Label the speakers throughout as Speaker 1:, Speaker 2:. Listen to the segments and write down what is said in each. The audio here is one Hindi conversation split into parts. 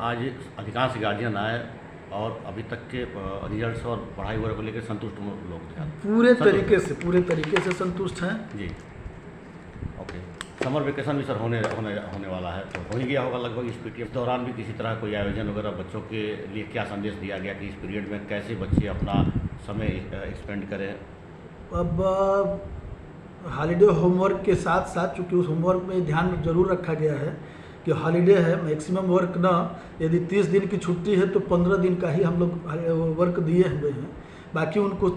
Speaker 1: आज अधिकांश गार्जियन आए और अभी तक के रिजल्ट्स और पढ़ाई वगैरह को लेकर संतुष्ट लोग थे?
Speaker 2: पूरे तरीके से संतुष्ट हैं
Speaker 1: जी। ओके, समर वेकेशन भी सर होने वाला है, तो हो ही गया होगा लगभग इस पीरियड दौरान भी किसी तरह कोई आयोजन वगैरह बच्चों के लिए क्या संदेश दिया गया कि इस पीरियड में कैसे बच्चे अपना समय स्पेंड करें?
Speaker 2: अब हॉलीडे होमवर्क के साथ साथ, चूँकि उस होमवर्क में ध्यान जरूर रखा गया है कि हॉलीडे है, मैक्सिमम वर्क ना, यदि 30 दिन की छुट्टी है तो 15 दिन का ही हम लोग वर्क दिए हुए हैं। बाकी उनको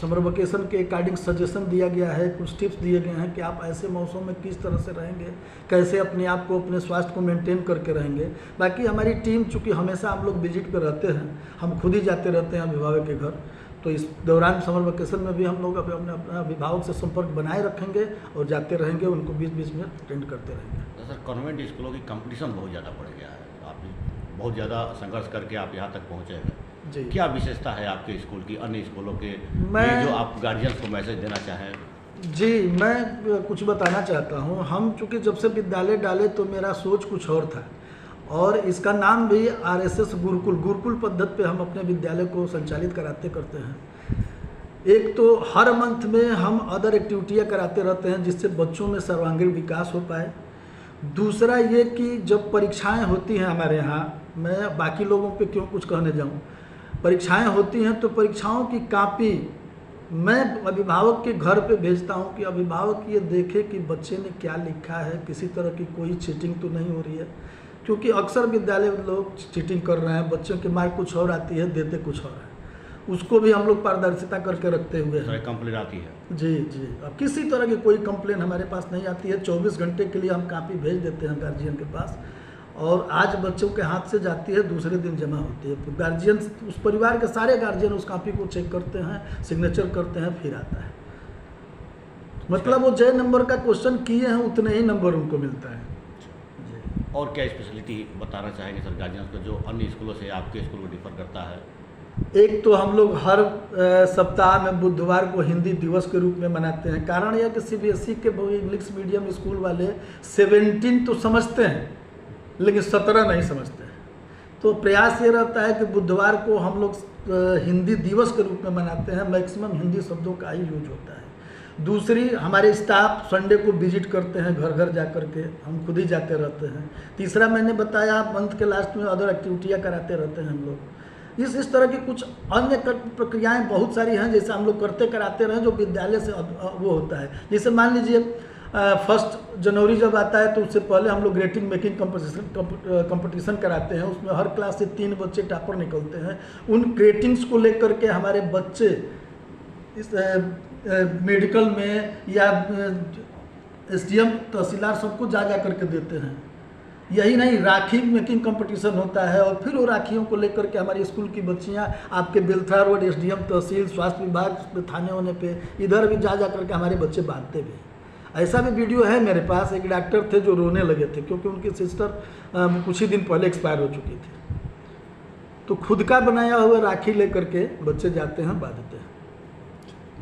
Speaker 2: समर वेकेशन के अकॉर्डिंग सजेशन दिया गया है, कुछ टिप्स दिए गए हैं कि आप ऐसे मौसम में किस तरह से रहेंगे, कैसे अपने आप को, अपने स्वास्थ्य को मेंटेन करके रहेंगे। बाकी हमारी टीम, चूँकि हमेशा हम लोग विजिट पे रहते हैं, हम खुद ही जाते रहते हैं अभिभावक के घर, तो इस दौरान समर वेकेशन में भी हम लोग अपने अभिभावक से संपर्क बनाए रखेंगे और जाते रहेंगे, उनको बीच बीच में अटेंड करते रहेंगे।
Speaker 1: तो सर, कॉन्वेंट स्कूलों की कंपटीशन बहुत ज़्यादा बढ़ गया है, आप भी बहुत ज़्यादा संघर्ष करके आप यहाँ तक पहुँचे हैं
Speaker 2: जी।
Speaker 1: क्या विशेषता है आपके स्कूल की अन्य स्कूलों के जो आप गार्जियंस को मैसेज देना चाहें?
Speaker 2: जी, मैं कुछ बताना चाहता हूँ। हम चूँकि जब से विद्यालय डाले तो मेरा सोच कुछ और था, और इसका नाम भी RSS गुरुकुल पद्धति पे हम अपने विद्यालय को संचालित करते हैं। एक तो हर मंथ में हम अदर एक्टिविटियाँ कराते रहते हैं जिससे बच्चों में सर्वांगीण विकास हो पाए। दूसरा ये कि जब परीक्षाएं होती हैं हमारे यहाँ, मैं बाकी लोगों पे क्यों कुछ कहने जाऊँ, परीक्षाएं होती हैं तो परीक्षाओं की कॉपी मैं अभिभावक के घर पे भेजता हूँ कि अभिभावक ये देखे कि बच्चे ने क्या लिखा है, किसी तरह की कोई चीटिंग तो नहीं हो रही है। क्योंकि अक्सर विद्यालय लोग चीटिंग कर रहे हैं, बच्चों की मार्क कुछ और आती है, देते कुछ और है। उसको भी हम लोग पारदर्शिता करके रखते हुए हैं।
Speaker 1: कंप्लेन आती है?
Speaker 2: जी। अब किसी तरह की कोई कंप्लेन हमारे पास नहीं आती है। 24 घंटे के लिए हम कॉपी भेज देते हैं गार्जियन के पास, और आज बच्चों के हाथ से जाती है, दूसरे दिन जमा होती है। गार्जियन, उस परिवार के सारे गार्जियन उस कॉपी को चेक करते हैं, सिग्नेचर करते हैं, फिर आता है। मतलब वो जो नंबर का क्वेश्चन किए हैं उतने ही नंबर उनको मिलता है।
Speaker 1: और क्या स्पेशलिटी बताना चाहेंगे सर गार्जियंस को जो अन्य स्कूलों से आपके स्कूल को डिफर करता है?
Speaker 2: एक तो हम लोग हर सप्ताह में बुधवार को हिंदी दिवस के रूप में मनाते हैं। कारण यह कि CBSE के इंग्लिश मीडियम स्कूल वाले 17 तो समझते हैं लेकिन 17 नहीं समझते हैं। तो प्रयास ये रहता है कि बुधवार को हम लोग हिंदी दिवस के रूप में मनाते हैं। मैक्सिमम हिंदी शब्दों का ही यूज होता है। दूसरी, हमारे स्टाफ संडे को विजिट करते हैं, घर घर जा कर के, हम खुद ही जाते रहते हैं। तीसरा, मैंने बताया मंथ के लास्ट में अदर एक्टिविटियाँ कराते रहते हैं हम लोग। इस तरह की कुछ अन्य प्रक्रियाएं बहुत सारी हैं जैसे हम लोग करते कराते रहे, जो विद्यालय से वो होता है। जैसे मान लीजिए 1 जनवरी जब आता है तो उससे पहले हम लोग ग्रेटिंग मेकिंग कंपटीशन कराते हैं। उसमें हर क्लास से 3 बच्चे टॉपर निकलते हैं। उन ग्रेटिंग्स को लेकर के हमारे बच्चे इस मेडिकल में या SDM तहसीलदार सबको जा करके देते हैं। यही नहीं, राखी मेकिंग कंपटीशन होता है, और फिर वो राखियों को लेकर के हमारी स्कूल की बच्चियां आपके बेलथा रोड SDM तहसील स्वास्थ्य विभाग थाने होने पे इधर भी जा करके हमारे बच्चे बांटते भी। ऐसा भी वीडियो है मेरे पास। एक डॉक्टर थे जो रोने लगे थे क्योंकि उनकी सिस्टर कुछ ही दिन पहले एक्सपायर हो चुकी थी। तो खुद का बनाया हुआ राखी लेकर के बच्चे जाते हैं, बांधते हैं।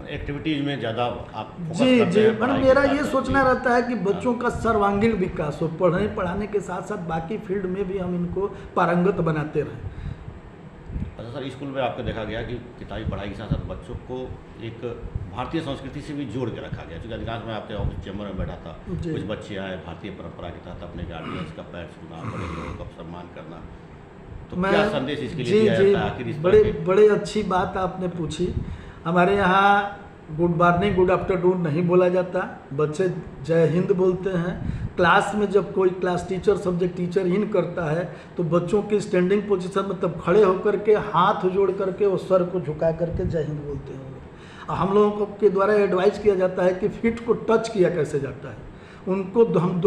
Speaker 1: एक्टिविटीज में ज़्यादा आप
Speaker 2: जी। मतलब मेरा ये सोचना रहता है कि बच्चों का सर्वांगीण विकास हो, पढ़ाने के साथ साथ बाकी फील्ड में भी हम इनको पारंगत बनाते रहें।
Speaker 1: अच्छा सर, स्कूल में आपको देखा गया कि किताबी पढ़ाई के साथ साथ बच्चों को एक भारतीय संस्कृति से भी जोड़ के रखा गया। क्योंकि अधिकांश में आपके ऑफिस चैम्बर में बैठा था, कुछ बच्चे आए, भारतीय परंपरा के तहत अपने गार्जियंस का पैर छूना, बड़े लोगों का सम्मान करना, तो क्या संदेश इसके लिए दिया जाता है आखिर?
Speaker 2: बड़े अच्छी बात आपने पूछी। हमारे यहाँ गुड मॉर्निंग, गुड आफ्टरनून नहीं बोला जाता, बच्चे जय हिंद बोलते हैं। क्लास में जब कोई क्लास टीचर सब्जेक्ट टीचर इन करता है तो बच्चों की स्टैंडिंग पोजीशन में तब खड़े होकर के हाथ जोड़ करके और सर को झुका करके जय हिंद बोलते हैं। हम लोगों के द्वारा एडवाइस किया जाता है कि फीट को टच किया कैसे जाता है। उनको हम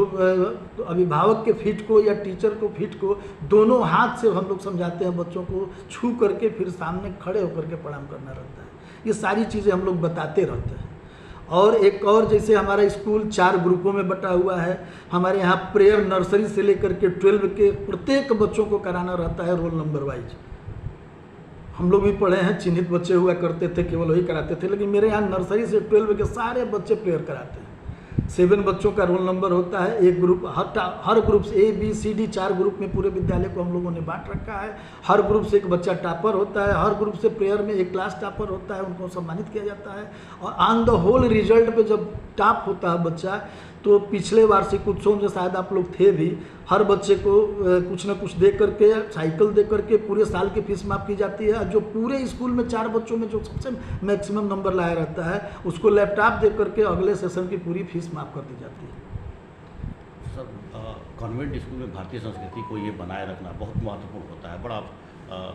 Speaker 2: अभिभावक के फीट को या टीचर को फीट को दोनों हाथ से हम लोग समझाते हैं, बच्चों को छू करके फिर सामने खड़े होकर के प्रणाम करना रहता है। ये सारी चीज़ें हम लोग बताते रहते हैं। और एक और, जैसे हमारा स्कूल 4 ग्रुपों में बटा हुआ है। हमारे यहाँ प्रेयर नर्सरी से लेकर के 12 के प्रत्येक बच्चों को कराना रहता है रोल नंबर वाइज। हम लोग भी पढ़े हैं, चिन्हित बच्चे हुआ करते थे, केवल वही कराते थे, लेकिन मेरे यहाँ नर्सरी से 12 के सारे बच्चे प्रेयर कराते हैं। 7 बच्चों का रोल नंबर होता है। एक ग्रुप हर ग्रुप से ABCD 4 ग्रुप में पूरे विद्यालय को हम लोगों ने बांट रखा है। हर ग्रुप से एक बच्चा टॉपर होता है, हर ग्रुप से प्रेयर में एक क्लास टॉपर होता है, उनको सम्मानित किया जाता है। और ऑन द होल रिजल्ट पे जब टॉप होता है बच्चा, तो पिछले वार्षिक उत्सव में शायद आप लोग थे भी, हर बच्चे को कुछ न कुछ दे करके, साइकिल दे करके पूरे साल की फीस माफ़ की जाती है। जो पूरे स्कूल में 4 बच्चों में जो सबसे मैक्सिमम नंबर लाया रहता है, उसको लैपटॉप दे करके अगले सेशन की पूरी फीस माफ़ कर दी जाती है।
Speaker 1: सर, कॉन्वेंट स्कूल में भारतीय संस्कृति को ये बनाए रखना बहुत महत्वपूर्ण होता है। बड़ा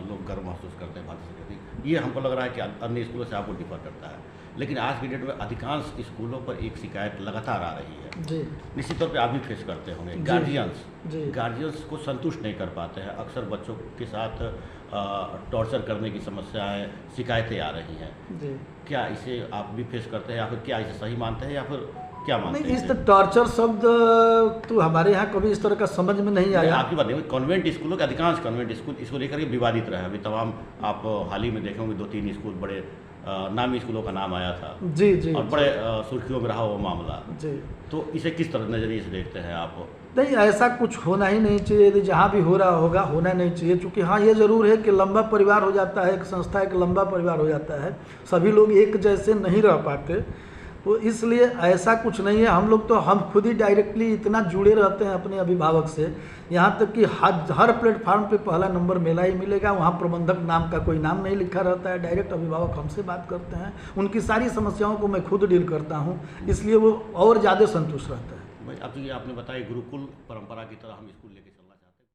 Speaker 1: लोग गर्व महसूस करते हैं भारतीय संस्कृति। ये हमको लग रहा है कि अन्य स्कूलों से आपको डिफर करता है, लेकिन आज की डेट में अधिकांश स्कूलों पर एक शिकायत लगातार आ रही है
Speaker 2: जी।
Speaker 1: निश्चित तौर पे आप भी फेस करते होंगे। गार्जियंस को संतुष्ट नहीं कर पाते हैं। अक्सर बच्चों के साथ टॉर्चर करने की समस्याएं, शिकायतें आ रही हैं
Speaker 2: जी।
Speaker 1: क्या इसे आप भी फेस करते हैं, या फिर क्या इसे सही मानते हैं, या फिर क्या मानते हैं?
Speaker 2: नहीं, इस टॉर्चर शब्द तो हमारे यहाँ कभी इस तरह का समझ में नहीं आया।
Speaker 1: आपकी बात नहीं, कॉन्वेंट स्कूलों के अधिकांश कॉन्वेंट स्कूल इसको लेकर के विवादित रहे। अभी तमाम आप हाल ही में देखे होंगे 2-3 स्कूल बड़े नामी स्कूलों का नाम आया था
Speaker 2: जी जी,
Speaker 1: और बड़े सुर्खियों में रहा वो मामला
Speaker 2: जी।
Speaker 1: तो इसे किस तरह नज़रिए से देखते हैं आप?
Speaker 2: नहीं, ऐसा कुछ होना ही नहीं चाहिए। यदि जहाँ भी हो रहा होगा होना नहीं चाहिए, क्योंकि हाँ ये ज़रूर है कि लंबा परिवार हो जाता है, एक संस्था एक लंबा परिवार हो जाता है, सभी लोग एक जैसे नहीं रह पाते, तो इसलिए ऐसा कुछ नहीं है। हम लोग तो हम खुद ही डायरेक्टली इतना जुड़े रहते हैं अपने अभिभावक से, यहाँ तक कि हर प्लेटफार्म पे पहला नंबर मेला ही मिलेगा। वहाँ प्रबंधक नाम का कोई नाम नहीं लिखा रहता है, डायरेक्ट अभिभावक हमसे बात करते हैं, उनकी सारी समस्याओं को मैं खुद डील करता हूँ, इसलिए वो और ज़्यादा संतुष्ट रहता है।
Speaker 1: भाई, अब ये आपने बताया गुरुकुल परंपरा की तरह हम स्कूल लेके